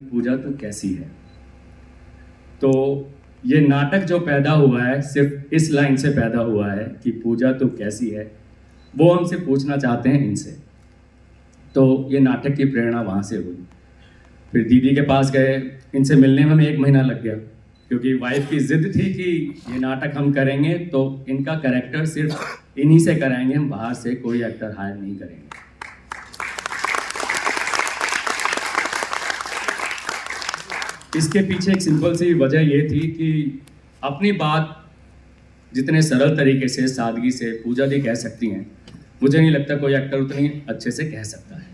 पूजा तो कैसी है। तो ये नाटक जो पैदा हुआ है सिर्फ इस लाइन से पैदा हुआ है कि पूजा तो कैसी है, वो हमसे पूछना चाहते हैं इनसे। तो ये नाटक की प्रेरणा वहाँ से हुई। फिर दीदी के पास गए, इनसे मिलने में हमें 1 महीना लग गया, क्योंकि वाइफ की जिद थी कि ये नाटक हम करेंगे तो इनका कैरेक्टर सिर्फ इन्हीं से कराएंगे, हम बाहर से कोई एक्टर हायर नहीं करेंगे। इसके पीछे एक सिंपल सी वजह ये थी कि अपनी बात जितने सरल तरीके से, सादगी से पूजा दी कह सकती हैं, मुझे नहीं लगता कोई एक्टर उतनी अच्छे से कह सकता है।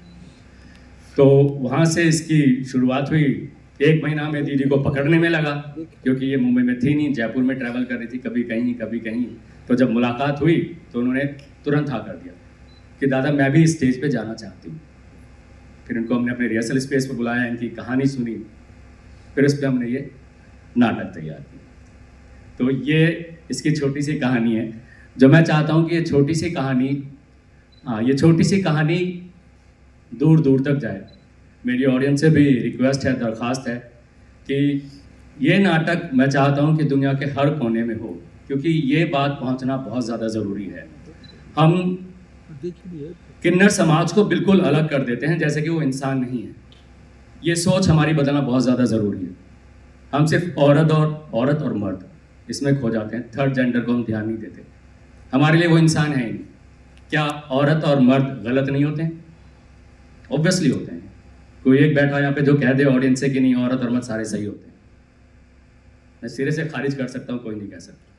तो वहाँ से इसकी शुरुआत हुई। 1 महीना में दीदी को पकड़ने में लगा, क्योंकि ये मुंबई में थी नहीं, जयपुर में ट्रैवल कर रही थी, कभी कहीं कभी कहीं। तो जब मुलाकात हुई तो उन्होंने तुरंत हाँ कर दिया कि दादा मैं भी स्टेज पे जाना चाहती हूँ। फिर इनको हमने अपने रिहर्सल स्पेस पे बुलाया, इनकी कहानी सुनी, फिर उस पर हमने ये नाटक तैयार किया। तो ये इसकी छोटी सी कहानी है, जो मैं चाहता हूँ कि ये छोटी सी कहानी दूर दूर तक जाए। मेरी ऑडियंस से भी रिक्वेस्ट है, दरख्वास्त है कि ये नाटक मैं चाहता हूँ कि दुनिया के हर कोने में हो, क्योंकि ये बात पहुँचना बहुत ज़्यादा ज़रूरी है। हम किन्नर समाज को बिल्कुल अलग कर देते हैं, जैसे कि वो इंसान नहीं है। ये सोच हमारी बदलना बहुत ज़्यादा ज़रूरी है। हम सिर्फ औरत और मर्द इसमें खो जाते हैं, थर्ड जेंडर को हम ध्यान नहीं देते। हमारे लिए वो इंसान है ही नहीं। क्या औरत और मर्द गलत नहीं होते हैं? ऑब्वियसली होते हैं। कोई एक बैठा यहाँ पे जो कह दे ऑडियंस से कि नहीं औरत और मर्द सारे सही होते हैं, मैं सिरे से खारिज कर सकता हूँ, कोई नहीं कह सकता।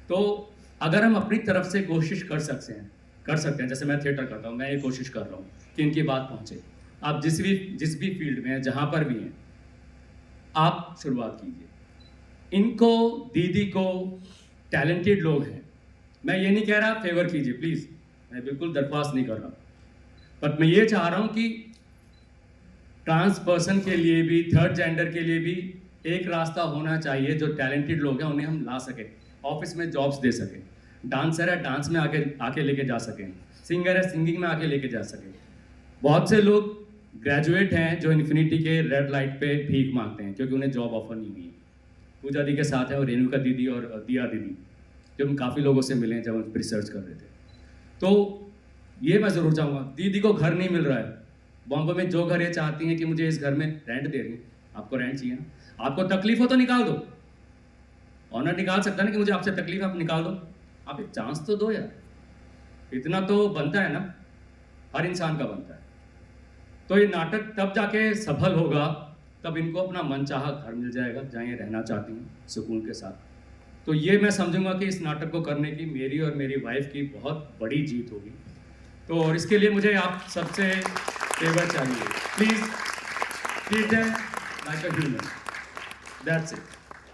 तो अगर हम अपनी तरफ से कोशिश कर सकते हैं, जैसे मैं थिएटर करता हूँ, मैं ये कोशिश कर रहा हूँ कि इनकी बात पहुँचे। आप जिस भी फील्ड में हैं, जहाँ पर भी हैं, आप शुरुआत कीजिए। इनको, दीदी को, टैलेंटेड लोग हैं, मैं ये नहीं कह रहा फेवर कीजिए प्लीज़, मैं बिल्कुल दरख्वास्त नहीं कर रहा, बट मैं ये चाह रहा हूँ कि ट्रांस पर्सन के लिए भी, थर्ड जेंडर के लिए भी एक रास्ता होना चाहिए। जो टैलेंटेड लोग हैं उन्हें हम ला सकें, ऑफिस में जॉब्स दे सकें, डांसर है डांस में आके लेके जा सकें, सिंगर है सिंगिंग में आके लेके जा सकें। बहुत से लोग ग्रेजुएट हैं जो इन्फिनिटी के रेड लाइट पे भीख मांगते हैं, क्योंकि उन्हें जॉब ऑफर नहीं हुई। पूजा दी के साथ है और रेणुका दीदी और दिया दीदी, जो हम काफ़ी लोगों से मिले जब हम रिसर्च कर रहे थे। तो ये मैं ज़रूर चाहूँगा, दीदी को घर नहीं मिल रहा है बॉम्बे में, जो घर ये चाहती हैं कि मुझे इस घर में रेंट दे रही है, आपको रेंट चाहिए ना, आपको तकलीफ हो तो निकाल दो, ऑनर निकाल सकता है ना कि मुझे आपसे तकलीफ, आप निकाल दो, आप एक चांस तो दो यार, इतना तो बनता है ना, हर इंसान का बनता है। तो ये नाटक तब जाके सफल होगा तब इनको अपना मनचाहा घर मिल जाएगा, जहाँ ये रहना चाहती हैं सुकून के साथ। तो ये मैं समझूंगा कि इस नाटक को करने की मेरी और मेरी वाइफ की बहुत बड़ी जीत होगी। तो और इसके लिए मुझे आप सबसे फेवर चाहिए, प्लीज़ ट्रीट है like a human, that's it,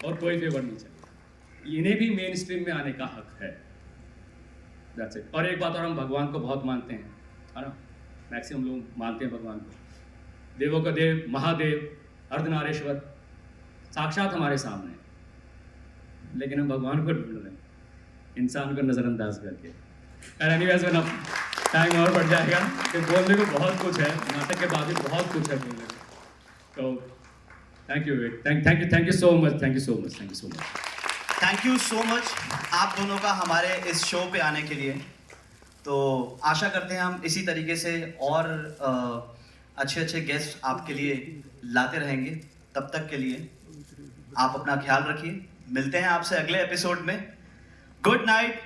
और कोई फेवर नहीं चाहिए। इन्हें भी मेन स्ट्रीम में आने का हक है, दैट्स इट। और एक बात और, हम भगवान को बहुत मानते हैं, है ना, मैक्सिमम लोग मानते हैं भगवान को, देवों का देव महादेव अर्धनारेश्वर साक्षात हमारे सामने है, लेकिन हम भगवान को ढूंढ रहे हैं इंसान को नज़रअंदाज करके। और एनीवेज में टाइम और बढ़ जाएगा कि बोलने को बहुत कुछ है, नाटक के बाद भी बहुत कुछ है बोलने को। तो thank you so much, thank you so much आप दोनों का हमारे इस शो पे आने के लिए। तो आशा करते हैं हम इसी तरीके से और अच्छे गेस्ट आपके लिए लाते रहेंगे। तब तक के लिए आप अपना ख्याल रखिए, मिलते हैं आपसे अगले एपिसोड में। Good night.